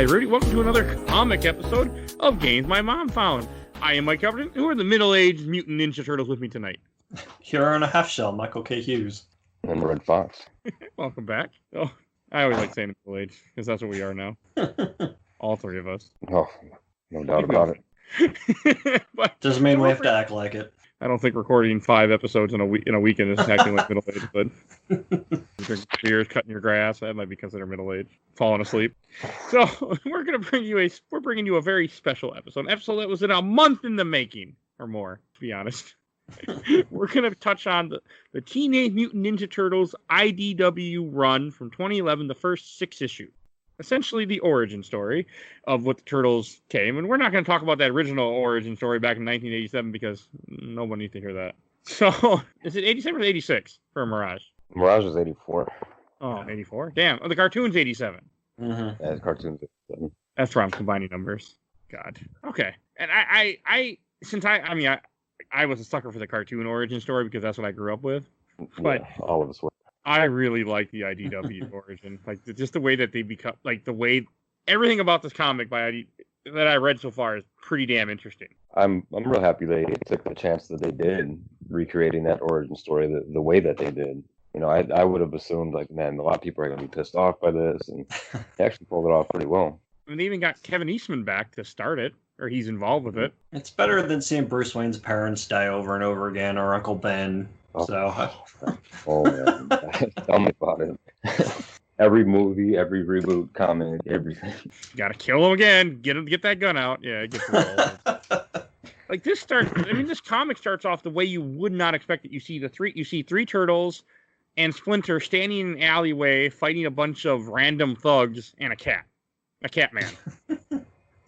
Hi, Rudy. Welcome to another comic episode of Games My Mom Found. I am Mike Albertin. Who are the middle-aged mutant ninja turtles with me tonight? Hero and a half shell, Michael K. Hughes. And Red Phoxx. Welcome back. Oh, I always like saying middle-aged because that's what we are now. All three of us. Oh, no doubt about it. But doesn't mean we have to act like it. I don't think recording 5 eposodes in a weekend is acting like middle-aged, but drinking beers, cutting your grass, that might be considered middle-aged. Falling asleep. So we're bringing you a very special episode. An episode that was in a month in the making, or more, to be honest. We're going to touch on the Teenage Mutant Ninja Turtles IDW run from 2011, the first 6 issues. Essentially the origin story of what the Turtles came. And we're not going to talk about that original origin story back in 1987 because nobody needs to hear that. So, is it 87 or 86 for Mirage? Mirage is 84. Oh, 84? Damn. Oh, the cartoon's 87. Mm-hmm. Yeah, the cartoon's 87. That's where I'm combining numbers. God. Okay. And I was a sucker for the cartoon origin story because that's what I grew up with. But yeah, all of us were. I really like the IDW origin, like just the way that they become, like the way everything about this comic that I read so far is pretty damn interesting. I'm real happy they took the chance that they did recreating that origin story the way that they did. You know, I would have assumed like, man, a lot of people are going to be pissed off by this, and they actually pulled it off pretty well. And they even got Kevin Eastman back to start it, or he's involved with it. It's better than seeing Bruce Wayne's parents die over and over again, or Uncle Ben. Oh man, tell me about it. Every movie, every reboot, comic, everything. Gotta kill him again. Get that gun out. Yeah, it gets like this starts. I mean, this comic starts off the way you would not expect it. You see three turtles and Splinter standing in an alleyway fighting a bunch of random thugs and a cat man.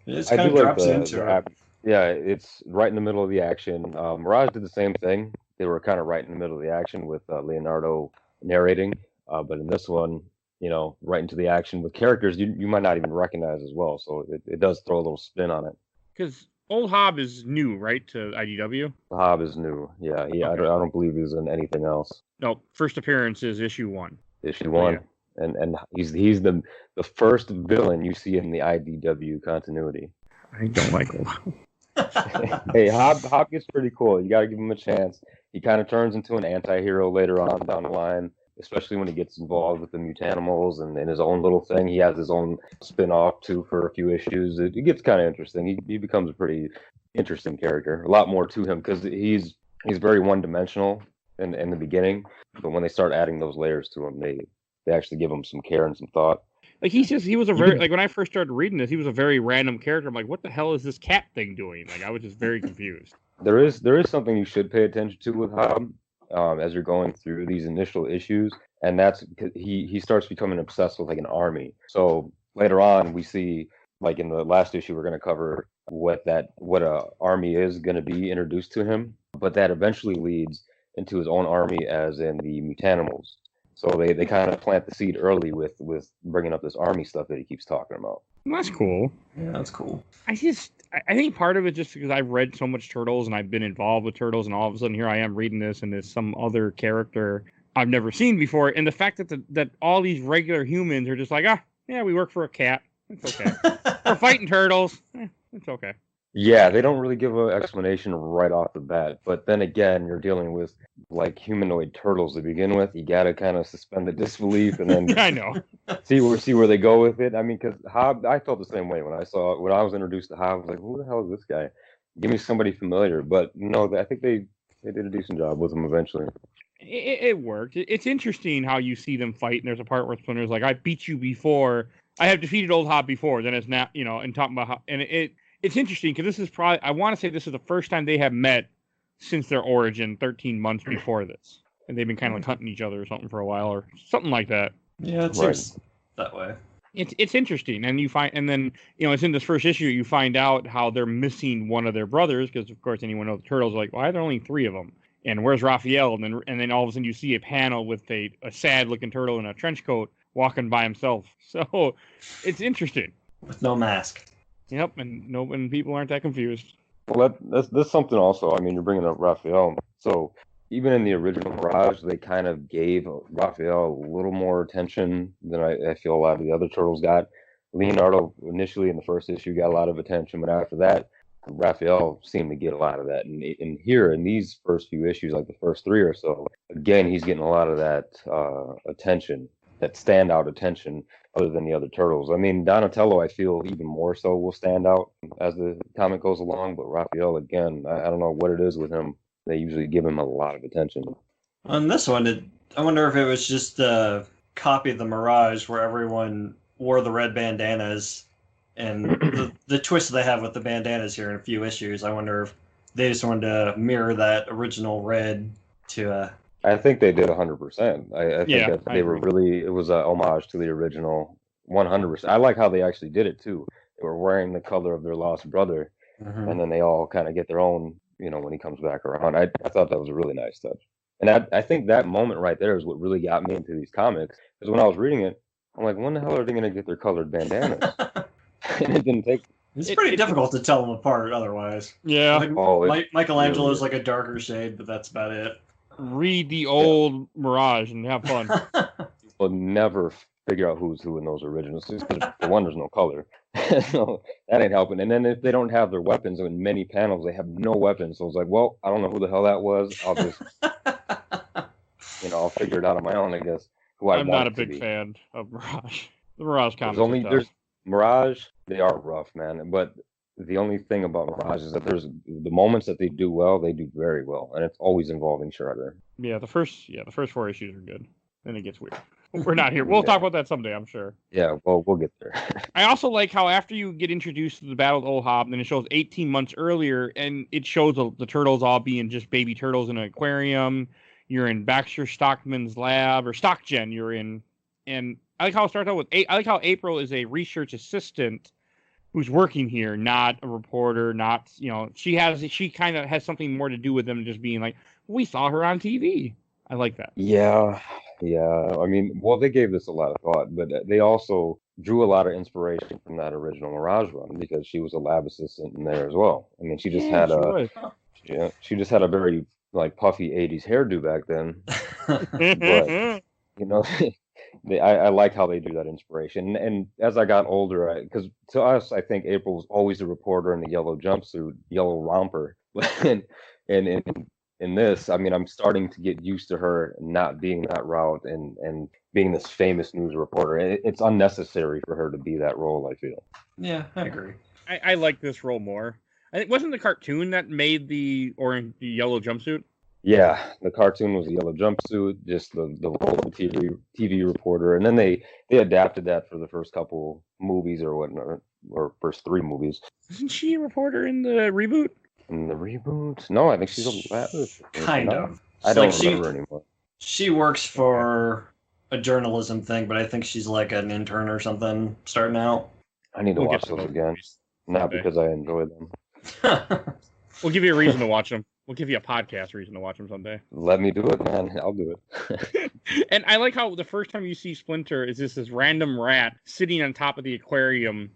It kind of drops into it. Yeah, it's right in the middle of the action. Mirage did the same thing. They were kind of right in the middle of the action with Leonardo narrating, but in this one, you know, right into the action with characters you might not even recognize as well. So it does throw a little spin on it. Because old Hob is new, right, to IDW? Hob is new. Yeah. Okay. I don't believe he's in anything else. No, first appearance is issue 1. Issue 1, yeah. And he's the first villain you see in the IDW continuity. I don't like old Hob. Hey, Hob gets pretty cool. You got to give him a chance. He kind of turns into an anti-hero later on down the line, especially when he gets involved with the mutanimals and his own little thing. He has his own spin-off, too, for a few issues. It gets kind of interesting. He becomes a pretty interesting character. A lot more to him because he's very one-dimensional in the beginning, but when they start adding those layers to him, they actually give him some care and some thought. Like he was a very, like when I first started reading this, he was a very random character. I'm like, what the hell is this cat thing doing? Like I was just very confused. There is something you should pay attention to with Hob as you're going through these initial issues, and that's because he starts becoming obsessed with like an army. So later on, we see like in the last issue we're going to cover what a army is going to be introduced to him, but that eventually leads into his own army, as in the mutanimals. So they kind of plant the seed early with bringing up this army stuff that he keeps talking about. That's cool. Yeah, that's cool. I think part of it just because I've read so much Turtles and I've been involved with Turtles, and all of a sudden here I am reading this and there's some other character I've never seen before, and the fact that all these regular humans are just like, yeah, we work for a cat. It's okay. We're fighting turtles. It's okay. Yeah, they don't really give an explanation right off the bat. But then again, you're dealing with like humanoid turtles to begin with. You gotta kind of suspend the disbelief and then I know see where they go with it. I mean, because Hob, I felt the same way when I was introduced to Hob. I was like, who the hell is this guy? Give me somebody familiar. But no, I think they did a decent job with him eventually. It worked. It's interesting how you see them fight. And there's a part where Splinter's like, I beat you before. I have defeated old Hob before. Then it's now, you know, and talking about how, and it's interesting because this is probably, I want to say this is the first time they have met since their origin 13 months before this. And they've been kind of like hunting each other or something for a while or something like that. Yeah, it seems that way. It's interesting. And and then, you know, it's in this first issue, you find out how they're missing one of their brothers because, of course, anyone knows the Turtles are like, why are there only 3 of them? And where's Raphael? And then all of a sudden you see a panel with a sad-looking turtle in a trench coat walking by himself. So it's interesting. With no mask. Yep, and people aren't that confused. Well, that's something also. I mean, you're bringing up Raphael. So even in the original Mirage, they kind of gave Raphael a little more attention than I feel a lot of the other turtles got. Leonardo initially in the first issue got a lot of attention, but after that, Raphael seemed to get a lot of that. And here in these first few issues, like the first three or so, again, he's getting a lot of that attention, that standout attention, other than the other turtles. I mean, Donatello, I feel even more so will stand out as the comic goes along, but Raphael, again, I don't know what it is with him. They usually give him a lot of attention. On this one, I wonder if it was just a copy of the Mirage where everyone wore the red bandanas, and the twist they have with the bandanas here in a few issues. I wonder if they just wanted to mirror that original red to. I think they did 100%. I think that I they were agree. really, it was a homage to the original 100%. I like how they actually did it too. They were wearing the color of their lost brother, and then they all kind of get their own, when he comes back around. I thought that was a really nice touch. And I think that moment right there is what really got me into these comics. Because when I was reading it, I'm like, when the hell are they going to get their colored bandanas? And it didn't take. It's pretty difficult to tell them apart otherwise. Yeah. Michelangelo's like a darker shade, but that's about it. Read the old Mirage and have fun. People never figure out who's who in those originals. For one, there's no color. So that ain't helping. And then if they don't have their weapons, in many panels, they have no weapons. So it's like, well, I don't know who the hell that was. I'll just, I'll figure it out on my own, I guess. I'm not a big fan of Mirage. The Mirage comics there's Mirage, they are rough, man. But the only thing about Mirage is that there's the moments that they do well, they do very well. And it's always involving Shredder. Yeah, the first 4 issues are good. Then it gets weird. We're not here. We'll talk about that someday, I'm sure. Yeah, well, we'll get there. I also like how after you get introduced to the Battle of Old then it shows 18 months earlier, and it shows the turtles all being just baby turtles in an aquarium. You're in Baxter Stockman's lab, or StockGen you're in. And I like how it starts out with, I like how April is a research assistant who's working here, not a reporter, not, she kind of has something more to do with them than just being like, we saw her on TV. I like that. Yeah. I mean, well, they gave this a lot of thought, but they also drew a lot of inspiration from that original Mirage run because she was a lab assistant in there as well. I mean, she just had a very like puffy 80s hairdo back then. But I like how they do that inspiration. And as I got older, because to us, I think April was always the reporter in the yellow jumpsuit, yellow romper, and in this, I mean, I'm starting to get used to her not being that route and being this famous news reporter. It's unnecessary for her to be that role, I feel. Yeah, I agree. I like this role more. I think wasn't the cartoon that made the yellow jumpsuit? Yeah, the cartoon was the yellow jumpsuit, just the role of the TV reporter, and then they adapted that for the first couple movies or whatnot, or first 3 movies. Isn't she a reporter in the reboot? In the reboot? No, I think she's a kind of. I don't remember anymore. She works for a journalism thing, but I think she's like an intern or something starting out. I need to watch those again. Not because I enjoy them. We'll give you a reason to watch them. We'll give you a podcast reason to watch them someday. Let me do it, man. I'll do it. And I like how the first time you see Splinter is this random rat sitting on top of the aquarium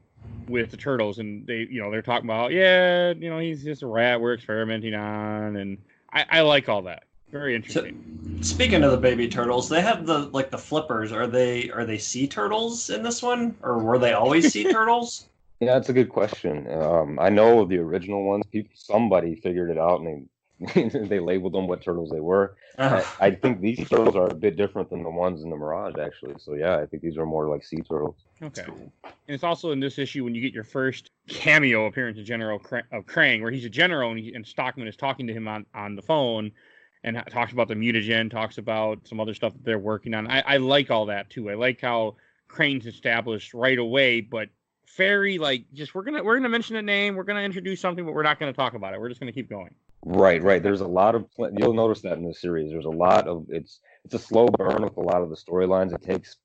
with the turtles, and they're talking about, he's just a rat we're experimenting on, and I like all that. Very interesting. So, speaking of the baby turtles, they have the flippers. Are they sea turtles in this one, or were they always sea turtles? Yeah, that's a good question. I know the original ones. Somebody figured it out, and they labeled them what turtles they were. I think these turtles are a bit different than the ones in the Mirage, actually. So yeah, I think these are more like sea turtles. Okay. And it's also in this issue when you get your first cameo appearance of General Krang, where he's a general and Stockman is talking to him on the phone and talks about the mutagen, talks about some other stuff that they're working on. I like all that too. I like how Krang's established right away, but very just we're gonna mention a name, we're gonna introduce something, but we're not gonna talk about it. We're just gonna keep going. Right. There's a lot of you'll notice that in the series. There's a lot of it's a slow burn with a lot of the storylines. It takes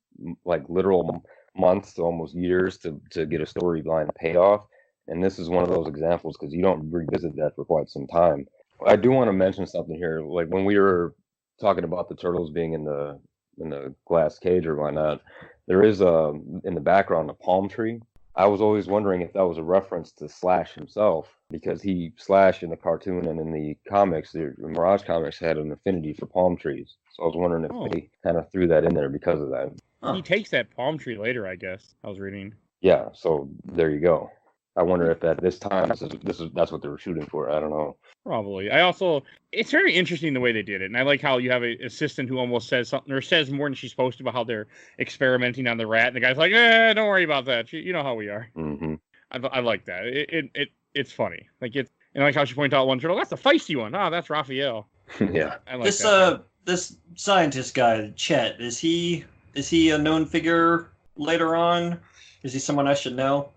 like literal months to almost years to get a storyline payoff. And this is one of those examples because you don't revisit that for quite some time. I do want to mention something here. Like when we were talking about the turtles being in the glass cage or whatnot, there is in the background a palm tree. I was always wondering if that was a reference to Slash himself, because Slash in the cartoon and in the comics, the Mirage comics, had an affinity for palm trees. So I was wondering if they kind of threw that in there because of that. He takes that palm tree later, I guess. I was reading. Yeah, so there you go. I wonder if at this time that's what they were shooting for. I don't know. Probably. It's very interesting the way they did it. And I like how you have an assistant who almost says something or says more than she's supposed to about how they're experimenting on the rat. And the guy's like, don't worry about that. You know how we are. Mm-hmm. I like that. It's funny. And like how she pointed out one turtle, that's a feisty one. Ah, that's Raphael. Yeah. I like that. This scientist guy, Chet, is he a known figure later on? Is he someone I should know?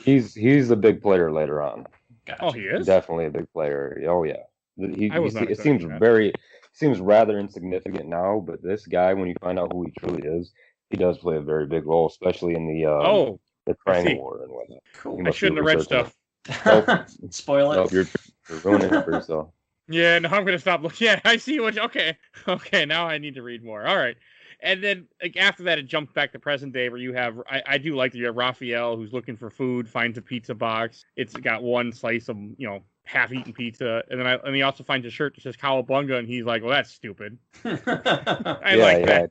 He's a big player later on. Gotcha. Oh, he is? Definitely a big player. Oh yeah. It seems that. seems rather insignificant now, but this guy, when you find out who he truly is, he does play a very big role, especially in the Triangle War and whatnot. Cool. I shouldn't have read stuff. Nope. Spoil it. Nope, you're ruining it for yourself. Yeah, no, I'm gonna stop looking. Yeah, I see what. Okay, now I need to read more. All right, and then after that, it jumps back to present day where you have. I do like that you have Raphael who's looking for food, finds a pizza box. It's got one slice of half-eaten pizza, and then he also finds a shirt that says Cowabunga, and he's like, "Well, that's stupid." I like that.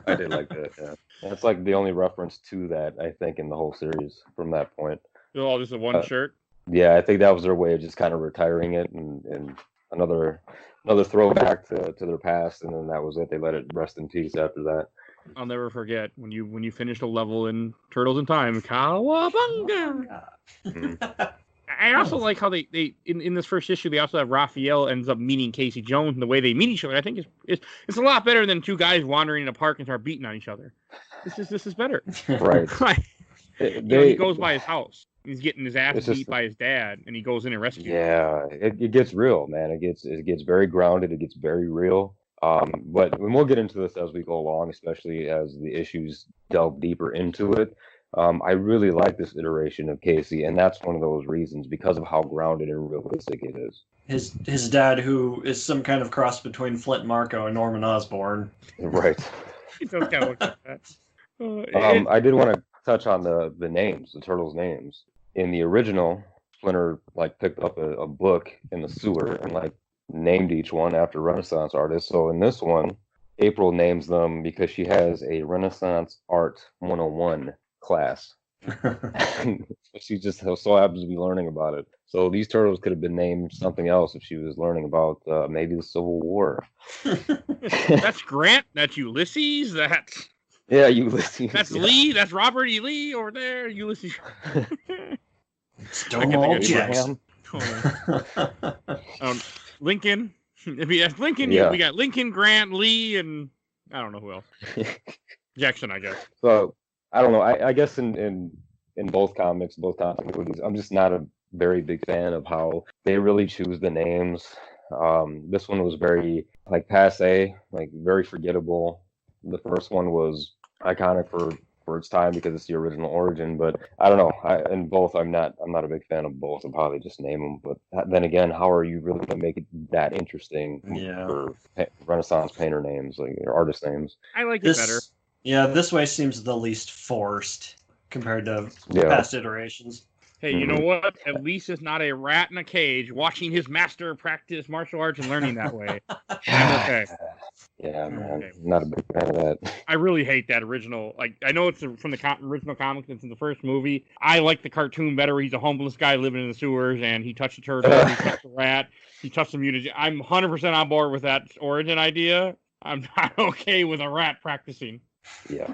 I did like that. Yeah, that's like the only reference to that I think in the whole series from that point. Oh, just a one shirt. Yeah, I think that was their way of just kind of retiring it and another throwback to their past, and then that was it. They let it rest in peace after that. I'll never forget when you finished a level in Turtles in Time, Cowabunga. I also like how they in this first issue they also have Raphael ends up meeting Casey Jones, and the way they meet each other I think it's a lot better than two guys wandering in a park and start beating on each other. This is better. Right. He goes by his house. He's getting his ass beat by his dad, and he goes in and rescues him. Yeah, it gets real, man. It gets very grounded. It gets very real. But we'll get into this as we go along, especially as the issues delve deeper into it. I really like this iteration of Casey, and that's one of those reasons because of how grounded and realistic it is. His dad, who is some kind of cross between Flint Marko and Norman Osborn. Right. He does kind of look like that. I did want to touch on the names, the turtles' names. In the original, Splinter picked up a book in the sewer and named each one after Renaissance artists. So in this one, April names them because she has a Renaissance Art 101 class. She just so happens to be learning about it. So these turtles could have been named something else if she was learning about maybe the Civil War. That's Grant. That's Ulysses. Yeah, Ulysses. That's Lee. That's Robert E. Lee over there. Ulysses. Stonewall Jackson. Lincoln. If you ask Lincoln, we got Lincoln, Grant, Lee, and I don't know who else. Jackson, I guess. So I don't know. I guess in both comics, both continuities, I'm just not a very big fan of how they really choose the names. This one was very passe, very forgettable. The first one was iconic for its time because it's the original origin, but I don't know. In both, I'm not a big fan of both of how they just name them. But then again, how are you really going to make it that interesting for Renaissance painter names, or artist names? I like it better. Yeah, this way seems the least forced compared to past iterations. Hey, you know what? At least it's not a rat in a cage watching his master practice martial arts and learning that way. I'm okay. Yeah, man. Okay. Not a big fan of that. I really hate that original. I know it's from the original comics. It's in the first movie. I like the cartoon better. He's a homeless guy living in the sewers, and he touched a turtle, he touched a rat, he touched some mutagen. I'm 100% on board with that origin idea. I'm not okay with a rat practicing. Yeah.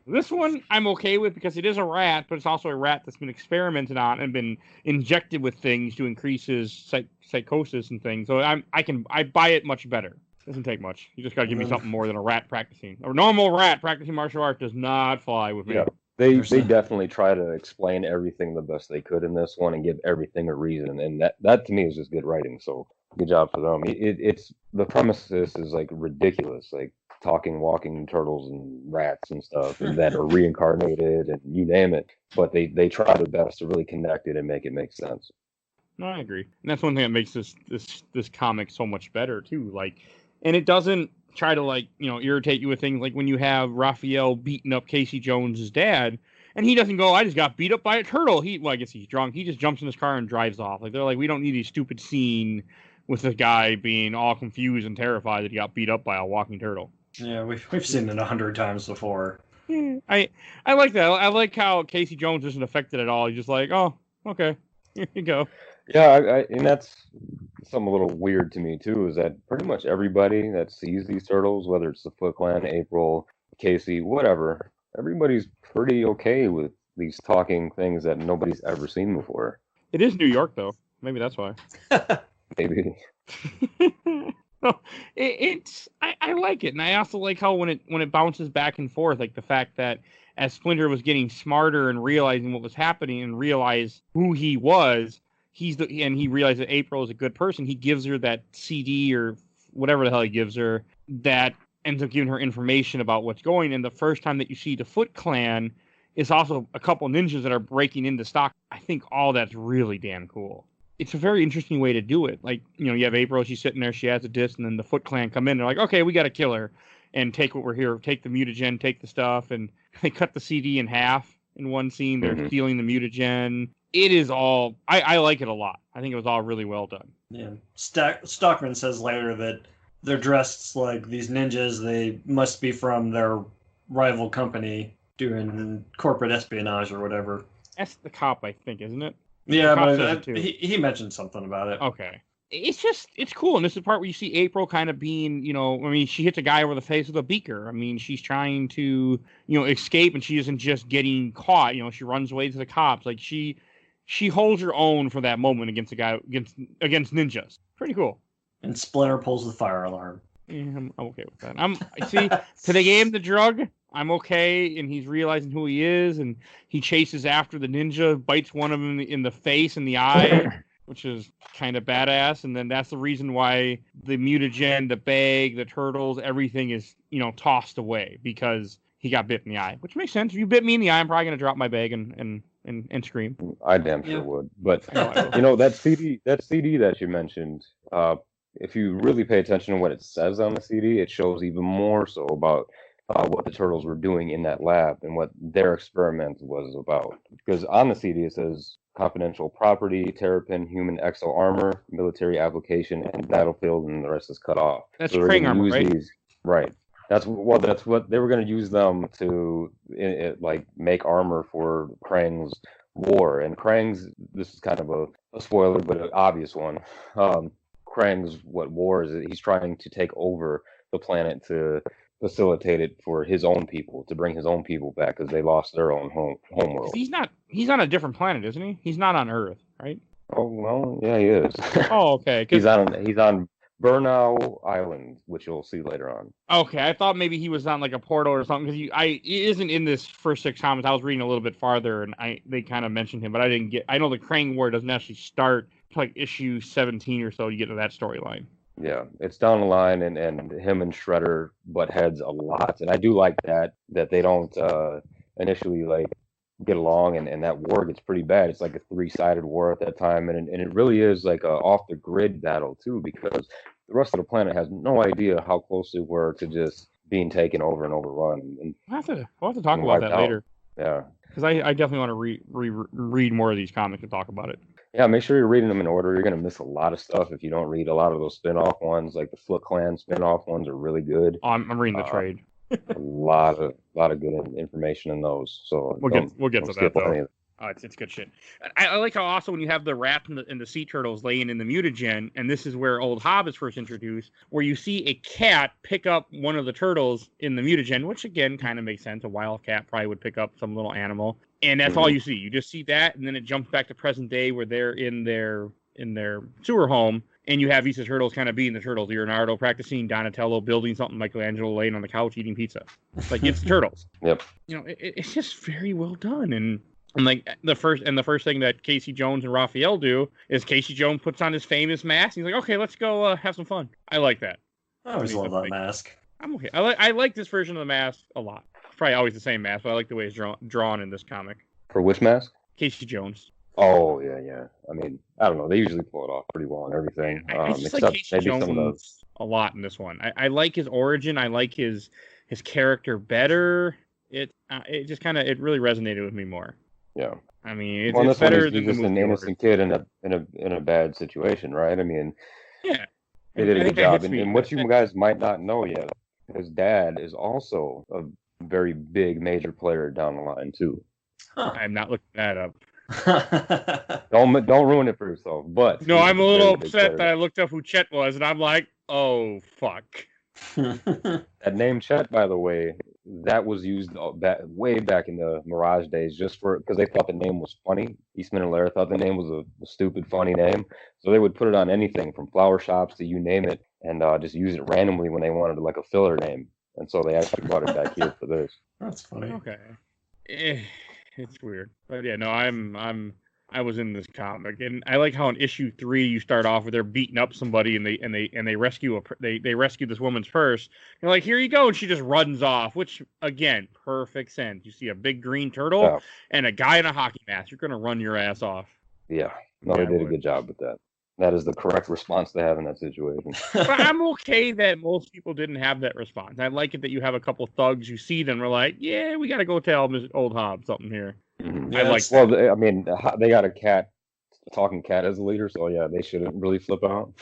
This one I'm okay with because it is a rat, but it's also a rat that's been experimented on and been injected with things to increase his psychosis and things. So I buy it much better. Doesn't take much. You just gotta give me something more than a rat practicing. A normal rat practicing martial art does not fly with me. Yeah. They definitely try to explain everything the best they could in this one and give everything a reason, and that to me is just good writing. So good job for them. It's the premise is ridiculous, talking, walking turtles and rats and stuff that are reincarnated and you name it. But they try their best to really connect it and make it make sense. No, I agree, and that's one thing that makes this comic so much better too. And it doesn't try to irritate you with things like when you have Raphael beating up Casey Jones's dad, and he doesn't go, "I just got beat up by a turtle." I guess he's drunk. He just jumps in his car and drives off. They're like, we don't need a stupid scene with the guy being all confused and terrified that he got beat up by a walking turtle. Yeah, we've seen it 100 times before. I like that. I like how Casey Jones isn't affected at all. He's just like, oh, okay, here you go. Yeah, and that's something a little weird to me too, is that pretty much everybody that sees these turtles, whether it's the Foot Clan, April, Casey, whatever, everybody's pretty okay with these talking things that nobody's ever seen before. It is New York, though. Maybe that's why. Maybe. No, I like it, and I also like how when it bounces back and forth, like the fact that as Splinter was getting smarter and realizing what was happening and realize who he was, and he realized that April is a good person. He gives her that CD or whatever the hell he gives her that ends up giving her information about what's going. And the first time that you see the Foot Clan is also a couple ninjas that are breaking into stock. I think all that's really damn cool. It's a very interesting way to do it. Like, you have April, she's sitting there, she has a disc, and then the Foot Clan come in. They're like, okay, we got to kill her and take what we're here, take the mutagen, take the stuff. And they cut the CD in half in one scene. They're stealing the mutagen. It is all, I like it a lot. I think it was all really well done. Yeah. Stockman says later that they're dressed like these ninjas. They must be from their rival company doing corporate espionage or whatever. That's the cop, I think, isn't it? Yeah, but he mentioned something about it. Okay. It's cool. And this is the part where you see April kind of being, she hits a guy over the face with a beaker. I mean, she's trying to, escape, and she isn't just getting caught. She runs away to the cops. Like, she holds her own for that moment against against ninjas. Pretty cool. And Splinter pulls the fire alarm. Yeah, I'm okay with that. So they gave him the drug. I'm okay, and he's realizing who he is, and he chases after the ninja, bites one of them in the face and the eye, which is kind of badass. And then that's the reason why the mutagen, the bag, the turtles, everything is, tossed away, because he got bit in the eye, which makes sense. If you bit me in the eye, I'm probably going to drop my bag and scream. I damn sure would. But, that CD that you mentioned, if you really pay attention to what it says on the CD, it shows even more so about what the turtles were doing in that lab and what their experiment was about. Because on the CD it says confidential property, terrapin, human exo armor, military application, and battlefield, and the rest is cut off. That's so Krang armor, right? Right. That's what they were going to use them to make armor for Krang's war. And Krang's, this is kind of a spoiler, but an obvious one. Krang's war is he's trying to take over the planet to facilitate it for his own people, to bring his own people back, because they lost their own home world. He's on a different planet, isn't he? He's not on Earth, right? Oh well, yeah, he is. Oh, okay. He's on Burnow Island, which you'll see later on. Okay, I thought maybe he was on like a portal or something, because it isn't in this first 6 comments. I was reading a little bit farther, and they kind of mentioned him, but I didn't get. I know the Krang War doesn't actually start like issue 17 or so. You get to that storyline. Yeah, it's down the line, and him and Shredder butt heads a lot, and I do like that they don't initially get along, and that war gets pretty bad. It's like a 3-sided war at that time, and it really is like a off the grid battle too, because the rest of the planet has no idea how close they were to just being taken over and overrun. And we'll have to talk about that later. Yeah, because I definitely want to read more of these comics and talk about it. Yeah, make sure you're reading them in order. You're going to miss a lot of stuff if you don't read a lot of those spin-off ones. Like the Foot Clan spin-off ones are really good. I'm reading the trade. A lot of good information in those. So we'll get to that though. It's good shit. I like how also when you have the rat and the sea turtles laying in the mutagen, and this is where Old Hob is first introduced, where you see a cat pick up one of the turtles in the mutagen, which again kind of makes sense. A wild cat probably would pick up some little animal, and that's all you see. You just see that, and then it jumps back to present day where they're in their sewer home, and you have these turtles kind of being the turtles. Leonardo practicing, Donatello building something, Michelangelo laying on the couch eating pizza. Like, it's the turtles. Yep. It's just very well done, and like the first thing that Casey Jones and Raphael do is Casey Jones puts on his famous mask. He's like, okay, let's go have some fun. I like that. I always love that mask. I'm okay. I like this version of the mask a lot. It's probably always the same mask, but I like the way it's drawn in this comic. For which mask? Casey Jones. Oh yeah. I mean, I don't know. They usually pull it off pretty well and everything. I just like Casey Jones a lot in this one. I like his origin. I like his character better. It just kind of really resonated with me more. Yeah. I mean, it's better than just an innocent kid in a bad situation, right? I mean, yeah, they did a good job. And what you guys might not know yet, his dad is also a very big major player down the line too. I'm not looking that up. Don't ruin it for yourself. But No, he's I'm a very little big upset player. that I looked up who Chet was, and I'm like, oh fuck. That name Chet, by the way, that was used way back in the Mirage days, just for because they thought the name was funny. Eastman and Lair thought the name was a stupid, funny name, so they would put it on anything from flower shops to you name it, and just use it randomly when they wanted like a filler name. And so they actually brought it back here for this. That's funny. Okay. It's weird, but yeah, no, I was in this comic, and I like how in issue 3 you start off with they're beating up somebody, and they rescue they rescue this woman's purse. You're like, here you go, and she just runs off, which again, perfect sense. You see a big green turtle and a guy in a hockey mask, you're gonna run your ass off. Yeah, no, they did a good job with that. That is the correct response to have in that situation. But I'm okay that most people didn't have that response. I like it that you have a couple thugs, you see them, we're like, yeah, we got to go tell old Hobbs something here. Mm-hmm. I like that. Well, I mean, they got a talking cat as a leader, so yeah, they shouldn't really flip out.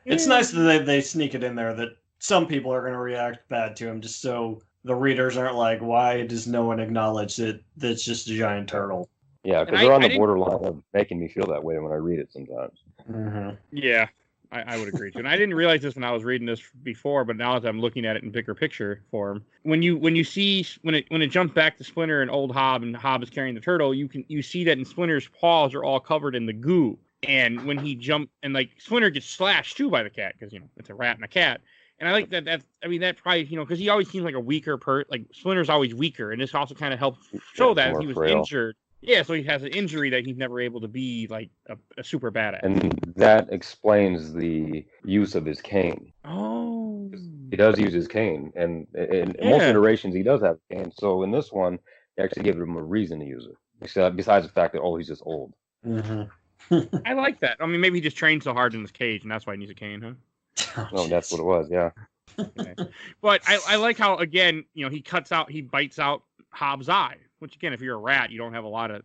It's nice that they sneak it in there that some people are going to react bad to him, just so the readers aren't like, why does no one acknowledge that it's just a giant turtle? Yeah, because they're on the borderline of making me feel that way when I read it sometimes. Mm-hmm. Yeah, I would agree too. And I didn't realize this when I was reading this before, but now as I'm looking at it in bigger picture form, when it jumps back to Splinter and old Hob, and Hob is carrying the turtle, you see that in Splinter's paws are all covered in the goo. And when he jumped, and like Splinter gets slashed too by the cat, because it's a rat and a cat. And I like that. That probably because he always seems like a weaker like Splinter's always weaker, and this also kind of helps show that he was injured. Yeah, so he has an injury that he's never able to be like a super badass. And that explains the use of his cane. Oh. He does use his cane, and in most iterations he does have a cane. So in this one, they actually give him a reason to use it, besides the fact that he's just old. Mm-hmm. I like that. I mean, maybe he just trained so hard in his cage, and that's why he needs a cane, huh? No, that's what it was. Yeah. Okay. But I like how again, he bites out Hobbs' eye. Which again, if you're a rat, you don't have a lot of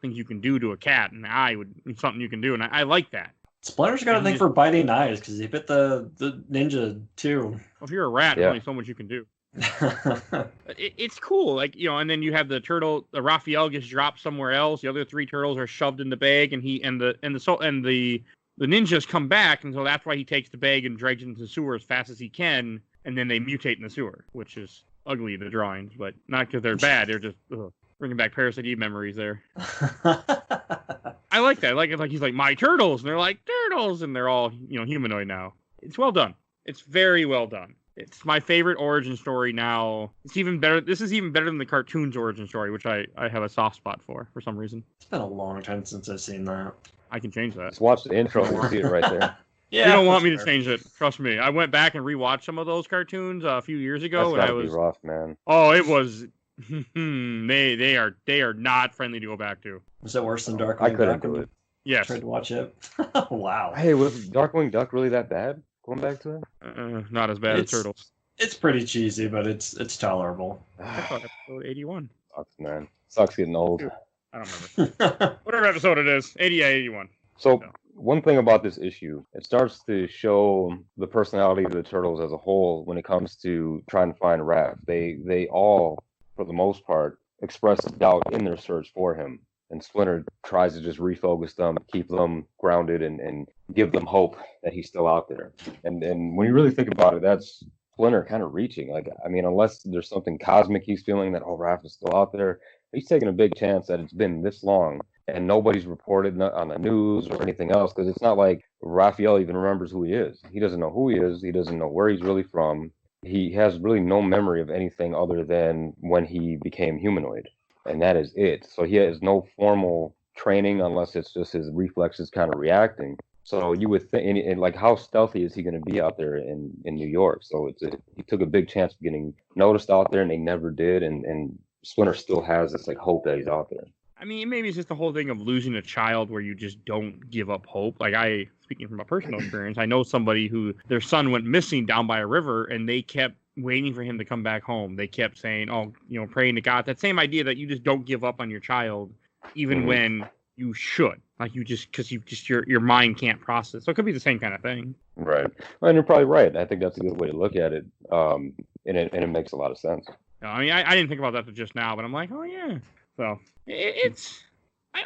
things you can do to a cat, and the eye would be something you can do, and I like that. Splinter's got a thing for biting eyes because he bit the ninja too. Well, if you're a rat, there's only so much you can do. It's cool, and then you have the turtle. The Raphael gets dropped somewhere else. The other 3 turtles are shoved in the bag, and the ninjas come back, and so that's why he takes the bag and drags it into the sewer as fast as he can, and then they mutate in the sewer, which is ugly, the drawings, but not because they're bad. They're just bringing back Parasite Eve memories there. I like that. I like it. Like he's like, my turtles, and they're like turtles, and they're all humanoid now. It's well done. It's very well done. It's my favorite origin story now. It's even better. This is even better than the cartoon's origin story, which I have a soft spot for some reason. It's been a long time since I've seen that. I can change that. Just watch the intro and see it right there. Yeah, you don't want me to change it. Trust me. I went back and rewatched some of those cartoons a few years ago, and I was rough, man. Oh, it was. They are not friendly to go back to. Was it worse than Darkwing Duck? I couldn't do it. Yes. Tried to watch it. Wow. Hey, was Darkwing Duck really that bad? Going back to it? Not as bad as Turtles. It's pretty cheesy, but it's tolerable. I thought episode 81. Sucks, man. Sucks getting old. I don't remember. Whatever episode it is, 81. So one thing about this issue, it starts to show the personality of the turtles as a whole when it comes to trying to find Raph. They all, for the most part, express doubt in their search for him. And Splinter tries to just refocus them, keep them grounded, and give them hope that he's still out there. And when you really think about it, that's Splinter kind of reaching. Like, I mean, unless there's something cosmic he's feeling that, Raph is still out there, he's taking a big chance that it's been this long and nobody's reported on the news or anything else, because it's not like Raphael even remembers who he is. He doesn't know who he is. He doesn't know where he's really from. He has really no memory of anything other than when he became humanoid, and that is it. So he has no formal training unless it's just his reflexes kind of reacting. So you would think, and like, how stealthy is he going to be out there in New York? So he took a big chance of getting noticed out there, and they never did. And Splinter still has this like hope that he's out there. I mean, maybe it's just the whole thing of losing a child where you just don't give up hope. Like speaking from a personal experience, I know somebody who their son went missing down by a river, and they kept waiting for him to come back home. They kept saying, praying to God. That same idea that you just don't give up on your child, even when you should. Like because your mind can't process. So it could be the same kind of thing. Right. And you're probably right. I think that's a good way to look at it. And it makes a lot of sense. I mean, I didn't think about that till just now, but I'm like, oh yeah. So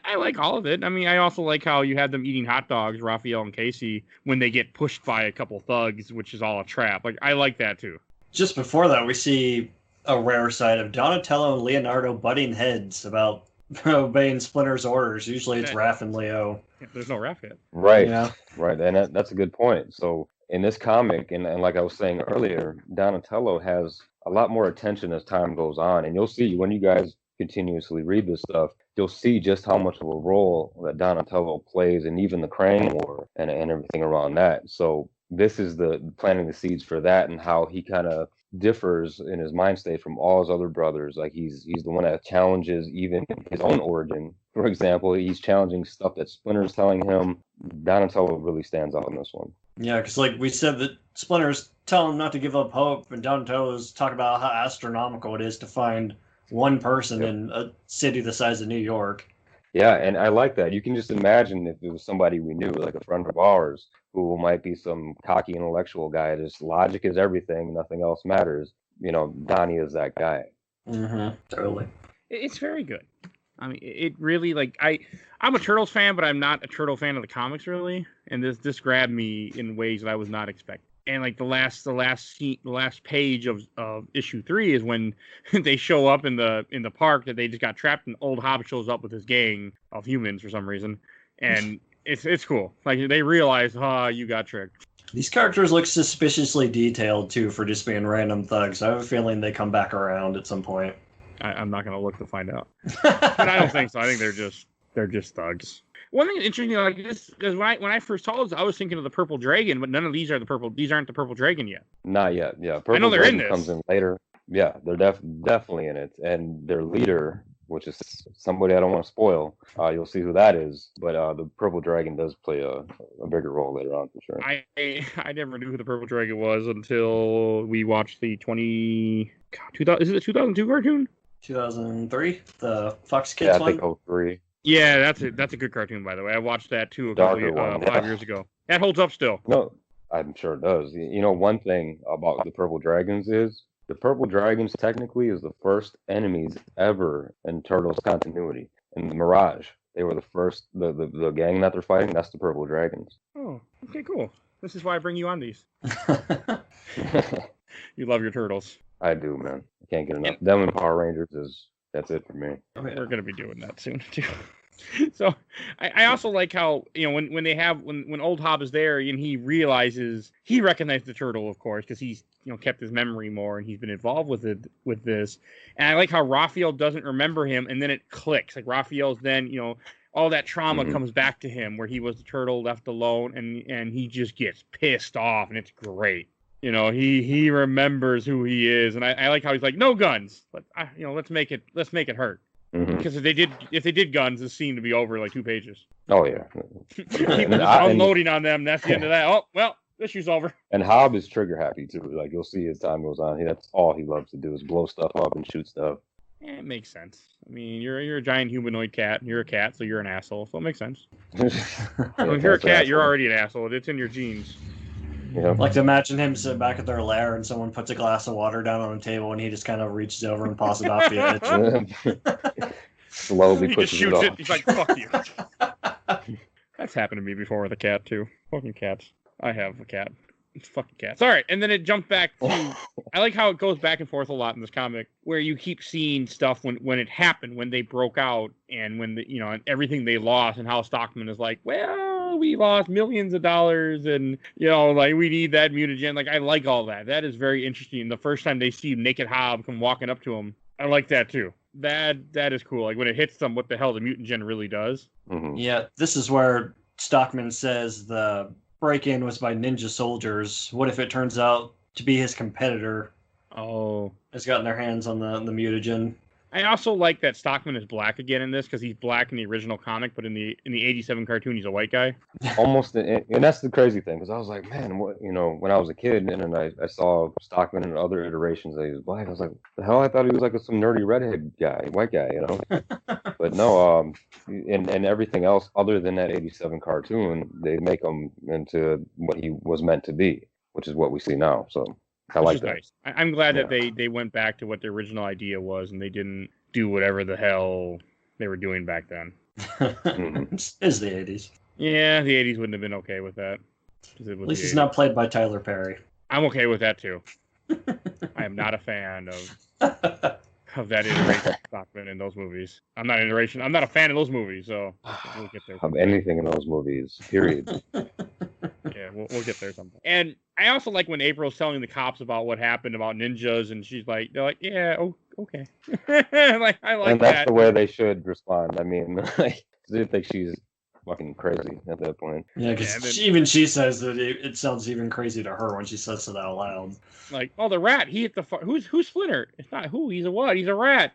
I like all of it. I mean, I also like how you had them eating hot dogs, Raphael and Casey, when they get pushed by a couple thugs, which is all a trap. Like, I like that too. Just before that, we see a rare sight of Donatello and Leonardo butting heads about obeying Splinter's orders. Usually it's Raph and Leo. Yeah, there's no Raph yet. Right, Yeah. right, and that's a good point. So in this comic, and like I was saying earlier, Donatello has a lot more attention as time goes on, and you'll see when you guys continuously read this stuff, you'll see just how much of a role that Donatello plays, and even the Krang War and everything around that. So this is the planting the seeds for that, and how he kind of differs in his mind state from all his other brothers. Like he's the one that challenges even his own origin. For example, he's challenging stuff that Splinter's telling him. Donatello really stands out in this one. Yeah, because like we said, that Splinter's telling him not to give up hope, and Donatello's talking about how astronomical it is to find one person in a city the size of New York. Yeah, and I like that. You can just imagine if it was somebody we knew, like a friend of ours, who might be some cocky intellectual guy. Just logic is everything, nothing else matters. You know, Donnie is that guy. Mm-hmm. Totally. It's very good. I mean, it really, like, I'm a Turtles fan, but I'm not a Turtle fan of the comics really. And this grabbed me in ways that I was not expecting. And like the last page of issue 3 is when they show up in the park that they just got trapped, and old Hob shows up with his gang of humans for some reason, and it's cool. Like they realize, you got tricked. These characters look suspiciously detailed too for just being random thugs. I have a feeling they come back around at some point. I'm not gonna look to find out, but I don't think so. I think they're just thugs. One thing interesting, like this, because when I first saw this, I was thinking of the Purple Dragon, but none of these are the purple. These aren't the Purple Dragon yet. Not yet. Yeah, Purple I know they're Dragon in this. comes in later. Yeah, they're definitely in it, and their leader, which is somebody I don't want to spoil. You'll see who that is, but the Purple Dragon does play a bigger role later on for sure. I never knew who the Purple Dragon was until we watched the 2000. Is it the 2002 cartoon? 2003, the Phoxx Kids Yeah, I one. think 03. Yeah, that's a good cartoon, by the way. I watched that too Darker one, 5 years ago. That holds up still. No, I'm sure it does. You know, one thing about the Purple Dragons is the Purple Dragons technically is the first enemies ever in Turtles continuity. In the Mirage, they were the first, the gang that they're fighting, that's the Purple Dragons. Oh, okay, cool. This is why I bring you on these. You love your turtles. I do, man. I can't get enough. Them and Power Rangers that's it for me. We're gonna be doing that soon too. So I also like how, you know, when old Hob is there and he recognizes the turtle, of course, because he's, you know, kept his memory more and he's been involved with this. And I like how Raphael doesn't remember him, and then it clicks. Like Raphael's then, you know, all that trauma comes back to him where he was the turtle left alone, and he just gets pissed off, and it's great. You know, he remembers who he is, and I like how he's like, no guns, but you know, let's make it hurt. Because if they did guns, this scene would be over like 2 pages. Oh yeah. People just unloading on them. That's the end of that. Oh well, issue's over. And Hob is trigger happy too. Like you'll see as time goes on, that's all he loves to do is blow stuff up and shoot stuff. It makes sense. I mean, you're a giant humanoid cat. You're a cat, so you're an asshole. So it makes sense. If you're a cat, you're already an asshole. It's in your genes. Yeah. Like to imagine him sitting back at their lair and someone puts a glass of water down on the table and he just kind of reaches over and passes it off the edge. Slowly He just pushes it shoots off. it. He's like, fuck you. That's happened to me before with a cat, too. Fucking cats. I have a cat. It's fucking cats. All right, and then it jumped back to... I like how it goes back and forth a lot in this comic, where you keep seeing stuff when it happened, when they broke out, and when the, you know, and everything they lost, and how Stockman is like, well, we lost millions of dollars, and, you know, like, we need that mutagen. Like, I like all that. That is very interesting. The first time they see Naked Hob come walking up to him, I like that, too. That is cool. Like, when it hits them, what the hell the mutagen really does. Yeah, this is where Stockman says the break-in was by ninja soldiers. What if it turns out to be his competitor? Oh. Has gotten their hands on the mutagen. I also like that Stockman is black again in this, because he's black in the original comic, but in the 87 cartoon, he's a white guy. Almost, and that's the crazy thing, because I was like, man, what, you know, when I was a kid, and then I saw Stockman in other iterations that he was black, I was like, the hell, I thought he was like some nerdy redhead guy, white guy, you know? But no, and everything else other than that 87 cartoon, they make him into what he was meant to be, which is what we see now, so. I which like is that. nice. I'm glad that Yeah. they went back to what the original idea was, and they didn't do whatever the hell they were doing back then. It's the 80s. Yeah, the 80s wouldn't have been okay with that. At least he's not played by Tyler Perry. I'm okay with that too. I am not a fan of that iteration of Stockman in those movies. I'm not a fan of those movies, so we'll get there. Of anything in those movies, period. Yeah, we'll get there sometime. And I also like when April's telling the cops about what happened about ninjas, and they're like, yeah, okay. Like, I like And that's that. the way they should respond. I mean, like, they think she's fucking crazy at that point. Yeah, because even she says that it sounds even crazy to her when she says it out loud. Like, oh, the rat, he hit the who's Splinter? It's not who, he's a what? He's a rat.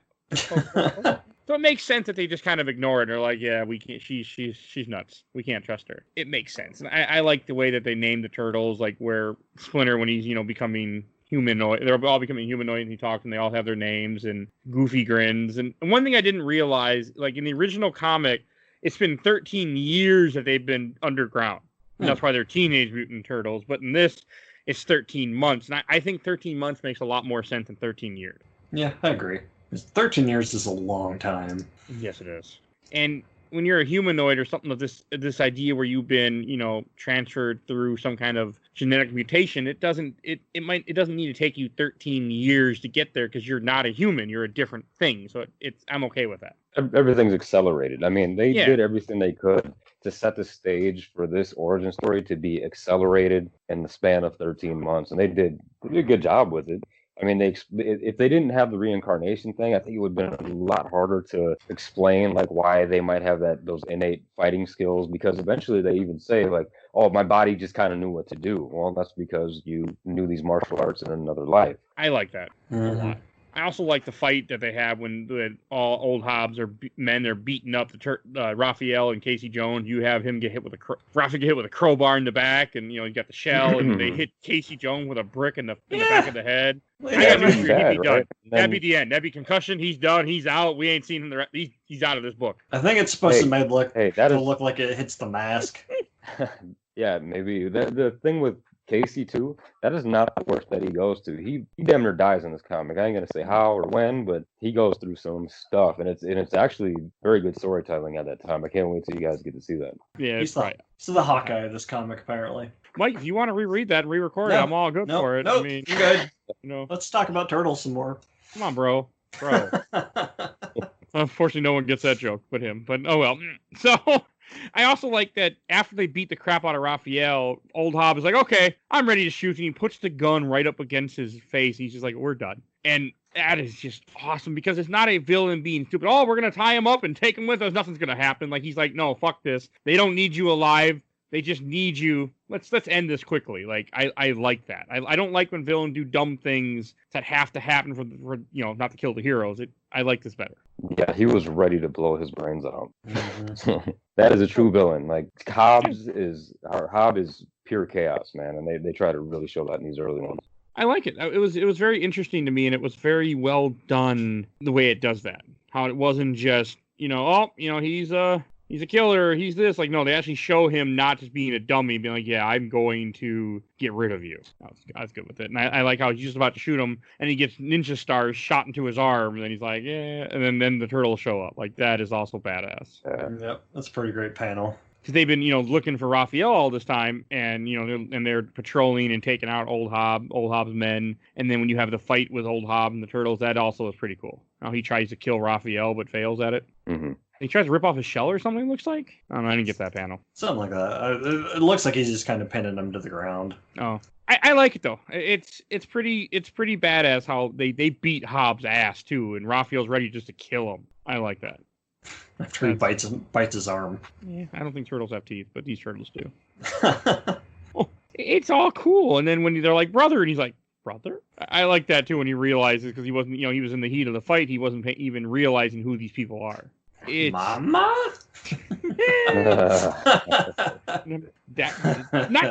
So it makes sense that they just kind of ignore it. They're like, yeah, we can't. She's nuts. We can't trust her. It makes sense. And I like the way that they named the turtles, like where Splinter, when he's becoming humanoid, they're all becoming humanoid, and he talks, and they all have their names and goofy grins. And one thing I didn't realize, like in the original comic, it's been 13 years that they've been underground. And that's why they're Teenage Mutant Turtles. But in this, it's 13 months. And I think 13 months makes a lot more sense than 13 years. Yeah, I agree. 13 years is a long time. Yes, it is. And when you're a humanoid or something of this idea where you've been, transferred through some kind of genetic mutation, it doesn't need to take you 13 years to get there because you're not a human. You're a different thing. So I'm okay with that. Everything's accelerated. I mean, they did everything they could to set the stage for this origin story to be accelerated in the span of 13 months, and they did a good job with it. I mean, if they didn't have the reincarnation thing, I think it would have been a lot harder to explain like why they might have those innate fighting skills, because eventually they even say like, oh, my body just kind of knew what to do. Well, that's because you knew these martial arts in another life. I like that a lot. I also like the fight that they have when all old Hobbs men are beating up Raphael and Casey Jones. You have him Raphael get hit with a crowbar in the back, and you got the shell, and they hit Casey Jones with a brick in the back of the head. That'd be done. That'd be the end. That'd be concussion. He's done. He's out. We ain't seen him. He's out of this book. I think it's supposed to look like it hits the mask. Yeah, maybe the thing with Casey too, that is not the worst that he goes to. He damn near dies in this comic. I ain't gonna say how or when, but he goes through some stuff, and it's actually very good storytelling at that time. I can't wait till you guys get to see that. Yeah, he's the Hawkeye of this comic, apparently. Mike, if you want to reread that and re-record it, I'm all good for it. Nope, I mean, you're good. Let's talk about Turtles some more. Come on, bro. Unfortunately, no one gets that joke but him. But oh well. So I also like that after they beat the crap out of Raphael, old Hobbs is like, okay, I'm ready to shoot. And he puts the gun right up against his face. He's just like, we're done. And that is just awesome because it's not a villain being stupid. Oh, we're going to tie him up and take him with us. Nothing's going to happen. Like, he's like, no, fuck this. They don't need you alive. They just need you. Let's end this quickly. Like, I like that. I don't like when villains do dumb things that have to happen for not to kill the heroes. I like this better. Yeah, he was ready to blow his brains out. That is a true villain. Like Hobbs is pure chaos, man, and they try to really show that in these early ones. I like it. It was very interesting to me, and it was very well done the way it does that. How it wasn't just he's a killer, he's this. Like, no, they actually show him not just being a dummy, being like, yeah, I'm going to get rid of you. I was good with it. And I like how he's just about to shoot him, and he gets ninja stars shot into his arm, and then he's like, yeah, and then the turtles show up. Like, that is also badass. Yep, that's a pretty great panel. Because they've been, looking for Raphael all this time, and they're patrolling and taking out old Hobbs men, and then when you have the fight with old Hobbs and the turtles, that also is pretty cool. How he tries to kill Raphael but fails at it. Mm-hmm. He tries to rip off his shell or something, it looks like. I don't know, I didn't get that panel. Something like that. It looks like he's just kind of pinning him to the ground. Oh. I like it, though. It's pretty badass how they beat Hobbs' ass, too, and Raphael's ready just to kill him. I like that. After he bites his arm. Yeah, I don't think turtles have teeth, but these turtles do. It's all cool. And then when they're like, brother, and he's like, brother? I like that, too, when he realizes, because he wasn't, he was in the heat of the fight, he wasn't even realizing who these people are. Mama? Not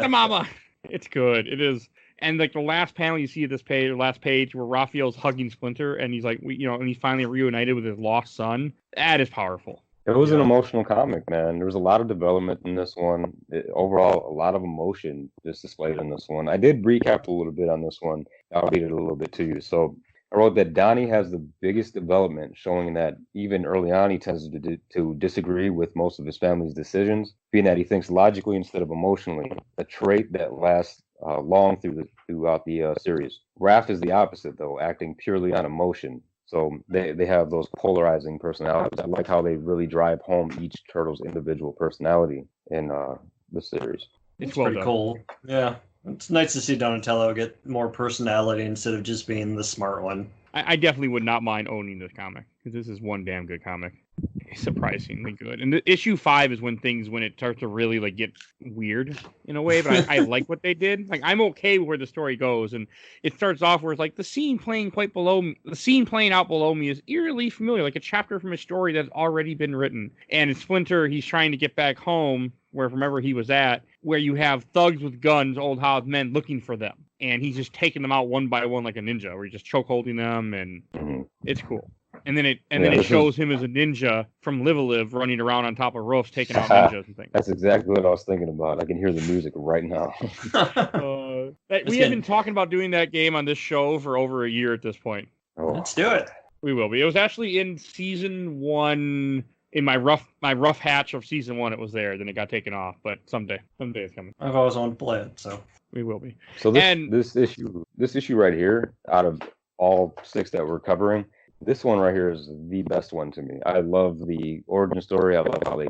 the mama. It's good. It is. And like the last panel you see of this page, where Raphael's hugging Splinter, and he's like, and he's finally reunited with his lost son. That is powerful. It was an Yeah. emotional comic, man. There was a lot of development in this one. Overall, a lot of emotion just displayed in this one. I did recap a little bit on this one. I'll read it a little bit to you. So I wrote that Donnie has the biggest development, showing that even early on he tends to disagree with most of his family's decisions, being that he thinks logically instead of emotionally, a trait that lasts long throughout the series. Raph is the opposite, though, acting purely on emotion. So they have those polarizing personalities. I like how they really drive home each turtle's individual personality in the series. It's It's well pretty done. cool. Yeah. It's nice to see Donatello get more personality instead of just being the smart one. I definitely would not mind owning this comic because this is one damn good comic. It's surprisingly good. And the issue 5 is when it starts to really like get weird in a way. But I like what they did. Like I'm okay with where the story goes, and it starts off where it's like the scene playing out below me is eerily familiar, like a chapter from a story that's already been written. And in Splinter, he's trying to get back home from wherever he was at, where you have thugs with guns, old house men looking for them. And he's just taking them out one by one like a ninja, where he's just choke holding them, and it's cool. And then it shows him as a ninja from Live a Live running around on top of roofs taking out ninjas and things. That's exactly what I was thinking about. I can hear the music right now. We have been talking about doing that game on this show for over a year at this point. Oh. Let's do it. We will be. It was actually in season 1. In my rough hatch of season 1, it was there. Then it got taken off. But someday it's coming. I've always wanted to play it, so We will be. So this issue right here, out of all 6 that we're covering, this one right here is the best one to me. I love the origin story. I love how they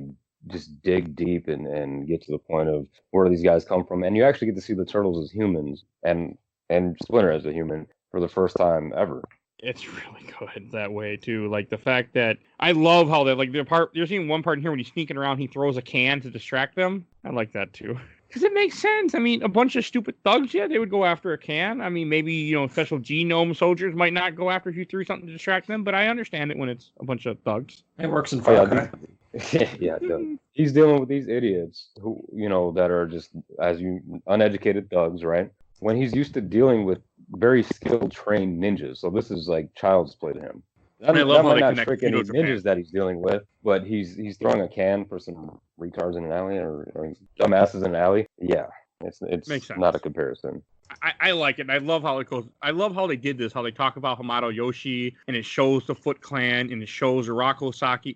just dig deep and get to the point of where these guys come from, and you actually get to see the turtles as humans and Splinter as a human for the first time ever. It's really good that way too. Like the fact that I love how they like there's even one part in here when he's sneaking around, he throws a can to distract them. I like that too. Because it makes sense. I mean, a bunch of stupid thugs, yeah, they would go after a can. I mean, maybe, special genome soldiers might not go after if you threw something to distract them, but I understand it when it's a bunch of thugs. it works in Far Cry. Yeah, it does. He's dealing with these idiots who, that are just uneducated thugs, right? When he's used to dealing with very skilled, trained ninjas. So this is like child's play to him. I love how they not connect trick any Japan. ninjas that he's dealing with, but he's throwing a can for some retards in an alley or dumbasses in an alley. Yeah, it's Makes sense. not a comparison. I like it. I love how it goes. I love how they did this. How they talk about Hamato Yoshi, and it shows the Foot Clan, and it shows Rakusaki.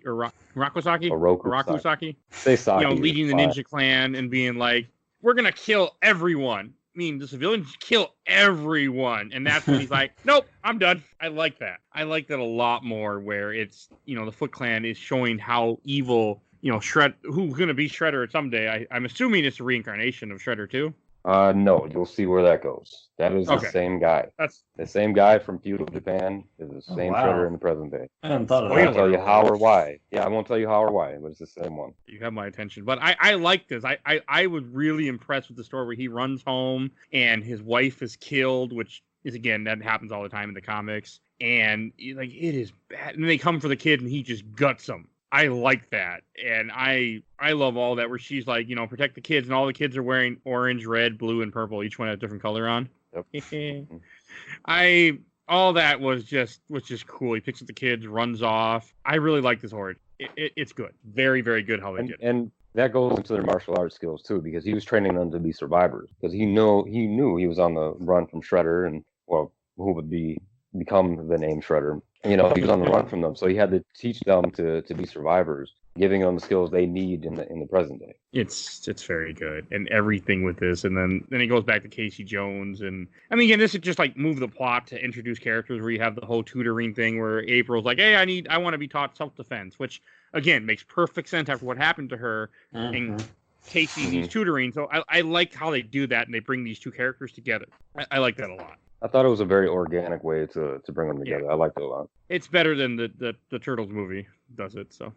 Say Saki. Leading the ninja clan and being like, "We're gonna kill everyone." I mean, the civilians kill everyone, and that's when he's like, "Nope, I'm done." I like that. I like that a lot more. Where it's the Foot Clan is showing how evil Shred, who's gonna be Shredder someday. I'm assuming it's a reincarnation of Shredder too. No, you'll see where that goes. That is the same guy. That's the same guy from feudal Japan. Is the same Shredder in the present day. I hadn't thought of I that. won't tell you how or why. Yeah, I won't tell you how or why, but it's the same one. You have my attention. But I like this. I was really impressed with the story where he runs home and his wife is killed, which is, again, that happens all the time in the comics. And like, it is bad. And they come for the kid and he just guts them. I like that. And I love all that where she's like, protect the kids, and all the kids are wearing orange, red, blue, and purple. Each one has a different color on. Yep. All that was just cool. He picks up the kids, runs off. I really like this horde. It's good. Very, very good how they did it. And that goes into their martial arts skills too, because he was training them to be survivors. Because he knew he was on the run from Shredder, and who would become the name Shredder. He was on the run from them, so he had to teach them to be survivors, giving them the skills they need in the present day. It's very good, and everything with this, and then he goes back to Casey Jones, and I mean, again, this is just like move the plot to introduce characters where you have the whole tutoring thing where April's like, hey, I want to be taught self-defense, which again makes perfect sense after what happened to her, and Casey needs tutoring. So I like how they do that, and they bring these two characters together. I like that a lot. I thought it was a very organic way to bring them together. Yeah. I liked it a lot. It's better than the Turtles movie does it, so.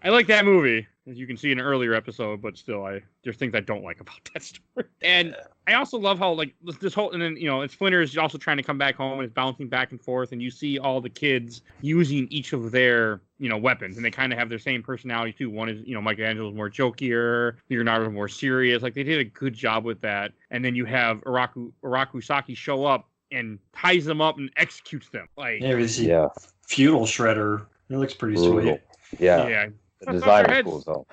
I like that movie, as you can see in an earlier episode, but still, there's things I don't like about that story. And I also love how, like, this whole, and then, and Splinter is also trying to come back home and is bouncing back and forth, and you see all the kids using each of their, weapons, and they kind of have their same personality, too. One is, Michelangelo's more jokier, Leonardo's more serious. Like, they did a good job with that. And then you have Arakusaki show up and ties them up and executes them. Like, feudal Shredder. He looks pretty sweet. Yeah, Yeah. the Cuts off design their was heads. cool as hell.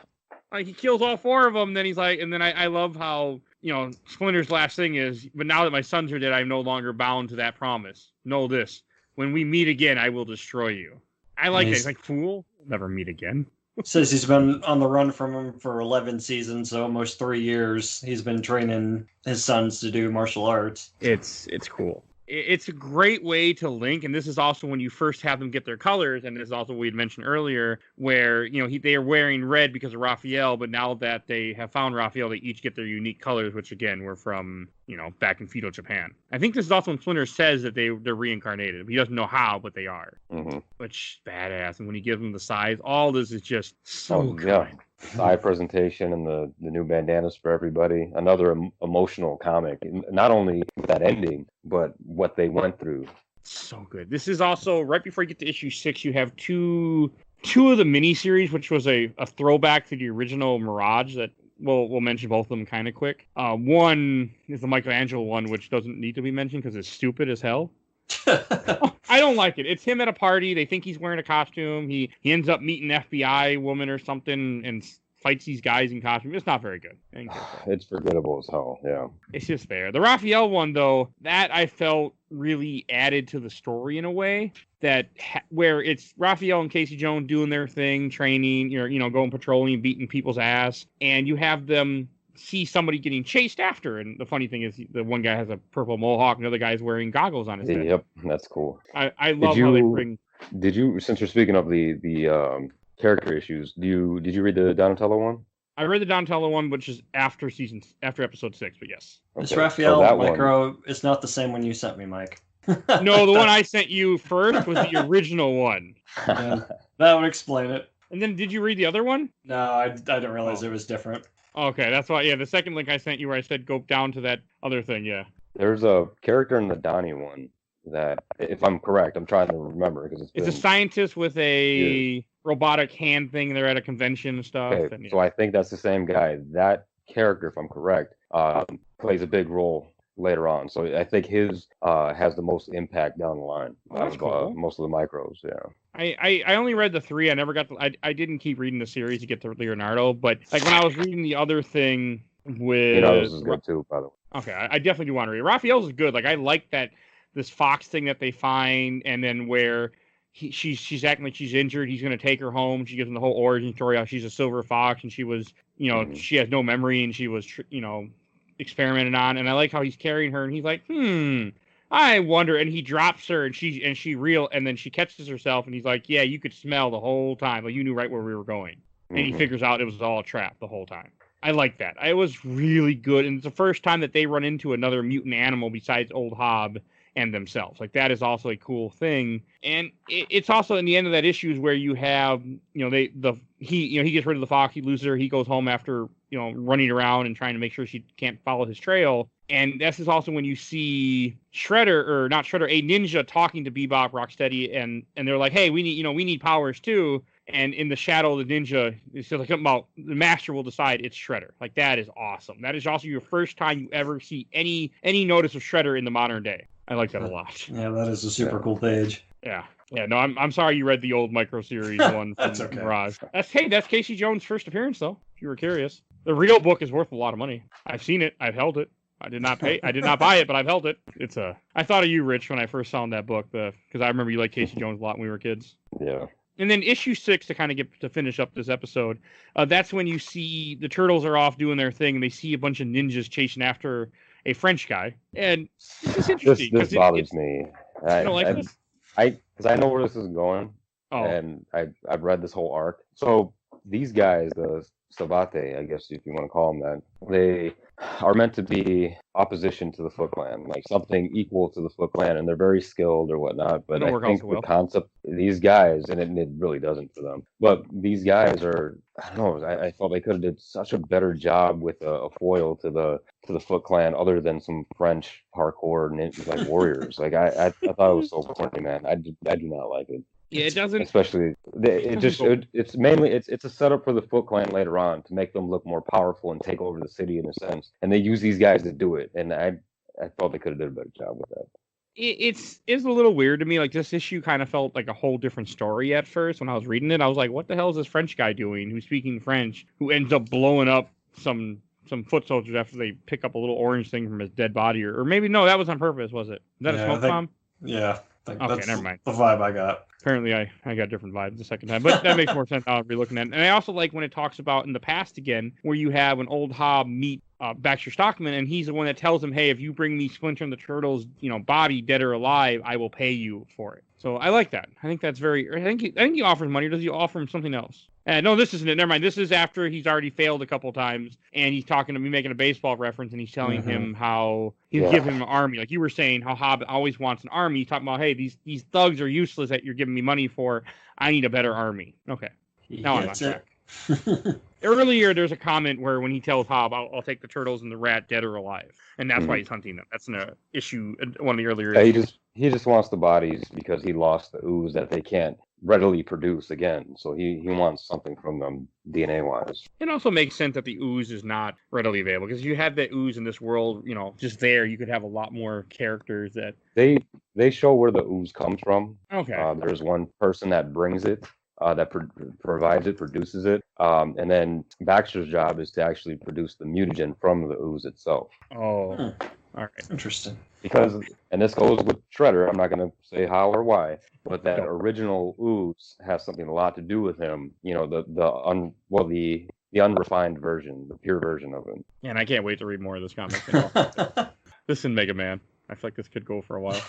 Like he kills all four of them, then he's like, and then I love how, you know, Splinter's last thing is, but now that my sons are dead, I'm no longer bound to that promise. Know this: when we meet again, I will destroy you. I like that. He's like, fool, never meet again. Says he's been on the run from him for 11 seasons, so almost 3 years. He's been training his sons to do martial arts. It's cool. It's a great way to link, and this is also when you first have them get their colors, and this is also what we had mentioned earlier, where, you know, they are wearing red because of Raphael, but now that they have found Raphael, they each get their unique colors, which again were from, you know, back in feudal Japan. I think this is also when Splinter says that they're reincarnated. He doesn't know how, but they are, which badass. And when he gives them the size, all this is just so kind. Yeah. Side presentation and the new bandanas for everybody. Another emotional comic, not only with that ending, but what they went through. So good. This is also right before you get to issue 6. You have two of the miniseries, which was a throwback to the original Mirage that we'll mention both of them kind of quick. One is the Michelangelo one, which doesn't need to be mentioned because it's stupid as hell. I don't like it. It's him at a party. They think he's wearing a costume. He ends up meeting an FBI woman or something and fights these guys in costume. It's not very good. It's forgettable as hell. Yeah. It's just there. The Raphael one, though, that I felt really added to the story in a way that where it's Raphael and Casey Jones doing their thing, training, you know, going patrolling, beating people's ass, and you have them see somebody getting chased after. And the funny thing is, the one guy has a purple mohawk, and the other guy's wearing goggles on his head. Yep, that's cool. I love how they bring. Did you, since you're speaking of the character issues, did you read the Donatello one? I read the Donatello one, which is after episode 6, but yes. Okay. This Raphael micro is not the same one you sent me, Mike. No, the one I sent you first was the original one. Yeah, that would explain it. And then, did you read the other one? No, I didn't realize it was different. Okay, that's why. Yeah, the second link I sent you where I said go down to that other thing. Yeah. There's a character in the Donnie one that, if I'm correct, I'm trying to remember because it's a scientist with a robotic hand thing. They're at a convention and stuff. Okay, and, so I think that's the same guy. That character, if I'm correct, plays a big role later on. So I think his has the most impact down the line. That's cool. Most of the micros, yeah. I only read the 3. I never got I didn't keep reading the series to get to Leonardo, but like when I was reading the other thing with Leonardo's is good too, by the way. Okay, I definitely do want to read. Raphael's is good. Like I like that this Phoxx thing that they find, and then where she's acting like she's injured. He's going to take her home. She gives him the whole origin story how she's a silver fox and she was, you know, she has no memory and she was, you know, experimented on. And I like how he's carrying her and he's like, I wonder. And he drops her and she and then she catches herself and he's like, yeah, you could smell the whole time. Like you knew right where we were going. And he figures out it was all a trap the whole time. I like that. It was really good. And it's the first time that they run into another mutant animal besides Old Hob and themselves. Like that is also a cool thing. And it's also in the end of that issue is where you have, you know, he gets rid of the Phoxx, he loses her, he goes home after, you know, running around and trying to make sure she can't follow his trail. And this is also when you see Shredder, or not Shredder, a ninja talking to Bebop, Rocksteady, and they're like, hey, we need powers too. And in the shadow of the ninja, it's like about the master will decide it's Shredder. Like that is awesome. That is also your first time you ever see any notice of Shredder in the modern day. I like that a lot. Yeah, that is a super cool page. Yeah. No, I'm sorry you read the old micro series one from That's okay. Mirage. That's Casey Jones' first appearance though, if you were curious. The real book is worth a lot of money. I've seen it. I've held it. I did not buy it, but I've held it. I thought of you, Rich, when I first saw that book, because I remember you liked Casey Jones a lot when we were kids. Yeah. And then issue 6 to kind of get to finish up this episode. That's when you see the turtles are off doing their thing, and they see a bunch of ninjas chasing after a French guy, and it's interesting. This bothers me. I don't like this. Because I know where this is going, and I've read this whole arc. So these guys, the Sabate, I guess if you want to call them that, they are meant to be opposition to the Foot Clan, like something equal to the Foot Clan, and they're very skilled or whatnot. But I think the concept, these guys, and it really doesn't for them. But these guys are, I don't know. I thought they could have did such a better job with a foil to the Foot Clan, other than some French hardcore like warriors. Like I thought it was so corny, man. I do not like it. Yeah, it doesn't. Especially, it's mainly it's a setup for the Foot Clan later on to make them look more powerful and take over the city in a sense. And they use these guys to do it. And I thought they could have did a better job with that. It's a little weird to me. Like, this issue kind of felt like a whole different story at first when I was reading it. I was like, what the hell is this French guy doing who's speaking French, who ends up blowing up some foot soldiers after they pick up a little orange thing from his dead body, or maybe no, that was on purpose, was it? Is that a smoke bomb? Yeah. Okay, that's never mind. The vibe I got. Apparently, I got different vibes the second time, but that makes more sense now I'll be looking at it. And I also like when it talks about in the past again, where you have an old Hob meet Baxter Stockman, and he's the one that tells him, hey, if you bring me Splinter and the Turtles, body, dead or alive, I will pay you for it. So I like that. I think that's very. I think he offers money. Or does he offer him something else? No, this isn't it. Never mind. This is after he's already failed a couple times, and he's talking to me, making a baseball reference, and he's telling him how he'll give him an army. Like you were saying, how Hob always wants an army. He's talking about, hey, these thugs are useless that you're giving me money for. I need a better army. Okay. Now I'm on track. Earlier, there's a comment where when he tells Hob, I'll take the turtles and the rat dead or alive. And that's why he's hunting them. That's an issue, one of the earlier issues. He just wants the bodies because he lost the ooze that they can't readily produce again. So he wants something from them DNA-wise. It also makes sense that the ooze is not readily available. Because if you had the ooze in this world, just there, you could have a lot more characters that... They show where the ooze comes from. Okay. There's one person that brings it. That provides it, produces it, and then Baxter's job is to actually produce the mutagen from the ooze itself. Oh, all right, interesting. Because, and this goes with Shredder. I'm not going to say how or why, but that original ooze has something a lot to do with him. The unrefined version, the pure version of him. And I can't wait to read more of this comic. This and Mega Man. I feel like this could go for a while.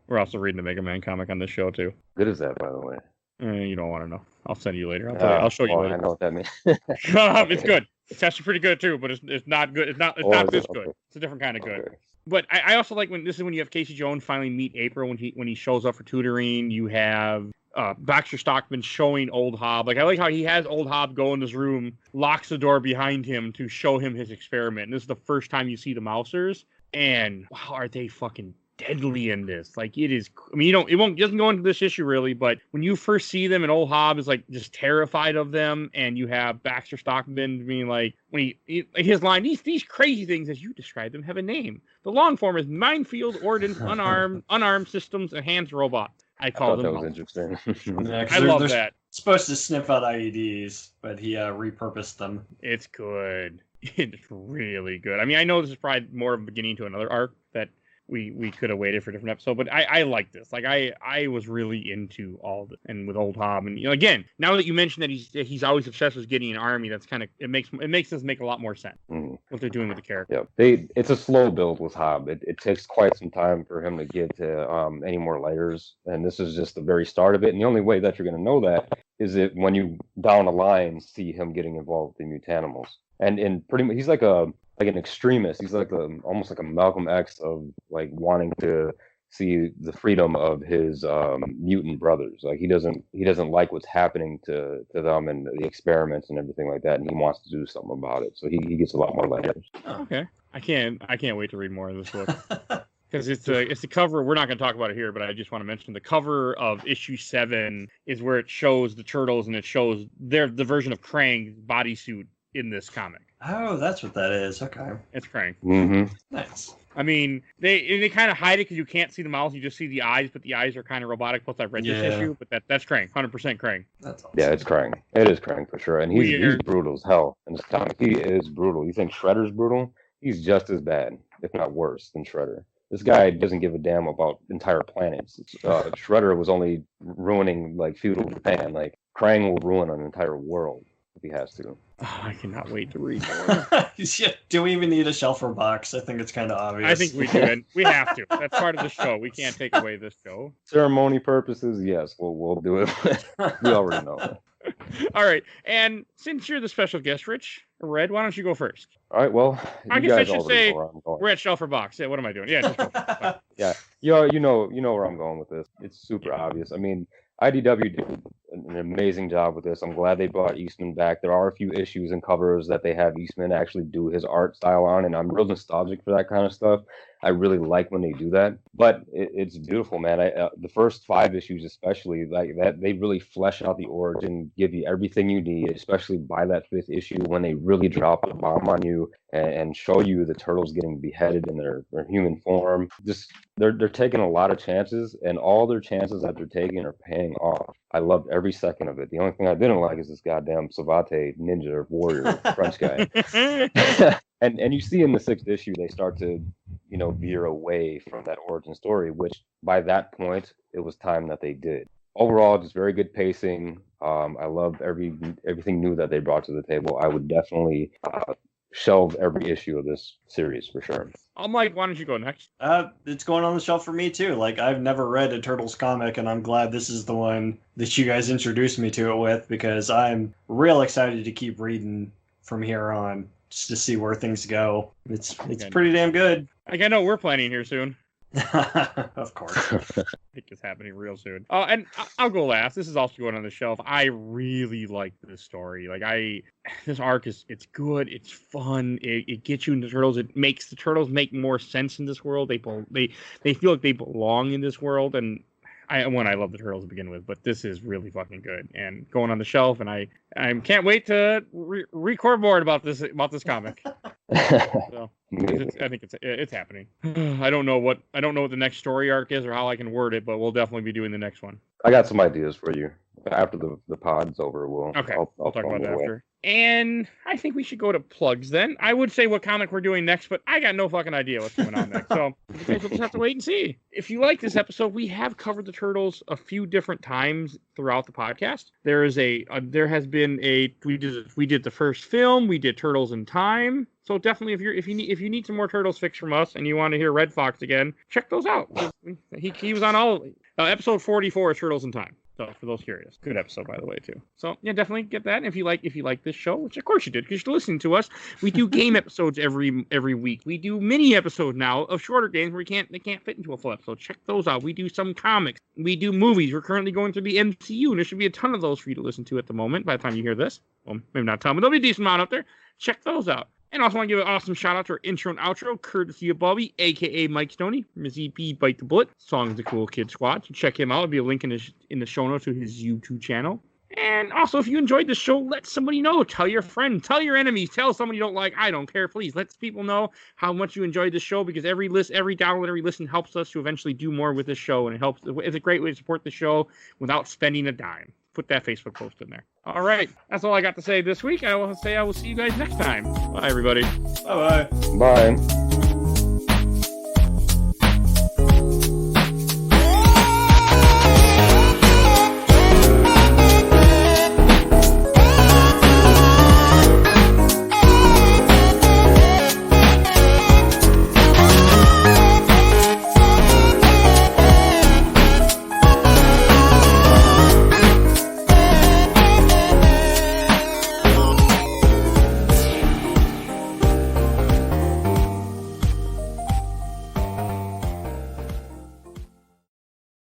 We're also reading the Mega Man comic on this show too. Good is that, by the way? You don't want to know. I'll send you later. I'll show you later. I know what that means. It's good. It's actually pretty good too, but it's not good. It's not this good. It's a different kind of good. Okay. But I also like when you have Casey Jones finally meet April when he shows up for tutoring. You have Baxter Stockman showing old Hob. Like I like how he has old Hob go in this room, locks the door behind him to show him his experiment. And this is the first time you see the Mousers, and wow, are they fucking deadly in this. Like it is, I mean, it doesn't go into this issue really, but when you first see them and old Hob is like just terrified of them, and you have Baxter Stockman being like, when his line, these crazy things as you describe them have a name. The long form is minefield, ordnance, unarmed systems, and hands robot. I thought that was interesting. I love that. Supposed to sniff out IEDs, but he repurposed them. It's good. It's really good. I mean, I know this is probably more of a beginning to another arc that we could have waited for a different episode, but I like this. Like I was really into all this, and with old Hob, and again, now that you mentioned that he's always obsessed with getting an army, that's kind of it makes this make a lot more sense what they're doing with the character. Yeah, it's a slow build with Hob. It takes quite some time for him to get to any more layers, and this is just the very start of it. And the only way that you're going to know that is that when you down the line see him getting involved with the mutanimals, and pretty much he's like an extremist. He's like almost like a Malcolm X of like wanting to see the freedom of his mutant brothers. Like he doesn't like what's happening to them and the experiments and everything like that, and he wants to do something about it. So he gets a lot more layers. Okay, I can't wait to read more of this book. Because it's the cover. We're not going to talk about it here, but I just want to mention the cover of issue 7 is where it shows the turtles and it shows the version of Krang's bodysuit in this comic. Oh, that's what that is. Okay. It's Krang. Mm-hmm. Nice. I mean, they kind of hide it because you can't see the mouth. You just see the eyes, but the eyes are kind of robotic. Plus, I've read this issue, but that's Krang. 100% Krang. That's awesome. Yeah, it's Krang. It is Krang for sure. And he's brutal as hell in this comic. He is brutal. You think Shredder's brutal? He's just as bad, if not worse, than Shredder. This guy doesn't give a damn about entire planets. Shredder was only ruining like feudal Japan. Like Krang will ruin an entire world if he has to. Oh, I cannot wait to read more. Do we even need a shelf or box? I think it's kind of obvious. I think we do, and we have to. That's part of the show. We can't take away this show. Ceremony purposes, yes, we'll do it. We already know. All right, and since you're the special guest, Rich, Red, why don't you go first? All right, well, I guess I should say we're at shelf or box. Yeah, what am I doing? Yeah, just go. Yeah, you know where I'm going with this. It's super obvious. I mean, IDW did an amazing job with this. I'm glad they brought Eastman back. There are a few issues and covers that they have Eastman actually do his art style on, and I'm real nostalgic for that kind of stuff. I really like when they do that, but it's beautiful, man. The first 5 issues, especially like that, they really flesh out the origin, give you everything you need, especially by that 5th issue when they really drop the bomb on you and show you the turtles getting beheaded in their human form. Just they're taking a lot of chances, and all their chances that they're taking are paying off. I loved every second of it. The only thing I didn't like is this goddamn Savate ninja warrior French guy. And you see in the 6th issue they start to, veer away from that origin story, which by that point it was time that they did. Overall, just very good pacing. I love everything new that they brought to the table. I would definitely shelve every issue of this series for sure. Mike, why don't you go next? It's going on the shelf for me too. Like, I've never read a Turtles comic, and I'm glad this is the one that you guys introduced me to it with, because I'm real excited to keep reading from here on, just to see where things go. It's pretty damn good. Like, I know we're planning here soon. Of course. I think it's happening real soon. And I'll go last. This is also going on the shelf. I really like this story. This arc it's good. It's fun. It gets you into the turtles. It makes the turtles make more sense in this world. They feel like they belong in this world. And I love the turtles to begin with, but this is really fucking good and going on the shelf. And I can't wait to record more about this comic. So I think it's happening. I don't know what the next story arc is or how I can word it, but we'll definitely be doing the next one. I got some ideas for you after the pod's over. I'll talk about that after. And I think we should go to plugs then. I would say what comic we're doing next, but I got no fucking idea what's going on next. So we'll just have to wait and see. If you like this episode, we have covered the turtles a few different times throughout the podcast. There has been we did the first film, we did Turtles in Time. So definitely, if you need some more Turtles fix from us and you want to hear Red Phoxx again, check those out. He was on all episode 44 is Turtles in Time. So for those curious, good episode by the way too. So yeah, definitely get that. And if you like this show, which of course you did because you're listening to us, we do game episodes every week. We do mini episodes now of shorter games where they can't fit into a full episode. Check those out. We do some comics. We do movies. We're currently going through the MCU, and there should be a ton of those for you to listen to at the moment. By the time you hear this, well, maybe not a ton, but there'll be a decent amount out there. Check those out. And I also want to give an awesome shout out to our intro and outro, courtesy of Bobby, aka Mike Stoney, from his EP Bite the Bullet, Songs the Cool Kid Squad. So check him out. There'll be a link in the show notes to his YouTube channel. And also, if you enjoyed the show, let somebody know. Tell your friend, tell your enemies, tell someone you don't like. I don't care. Please let people know how much you enjoyed the show, because every download, every listen helps us to eventually do more with this show, and it's a great way to support the show without spending a dime. Put that Facebook post in there. All right. That's all I got to say this week. I will see you guys next time. Bye, everybody. Bye-bye. Bye.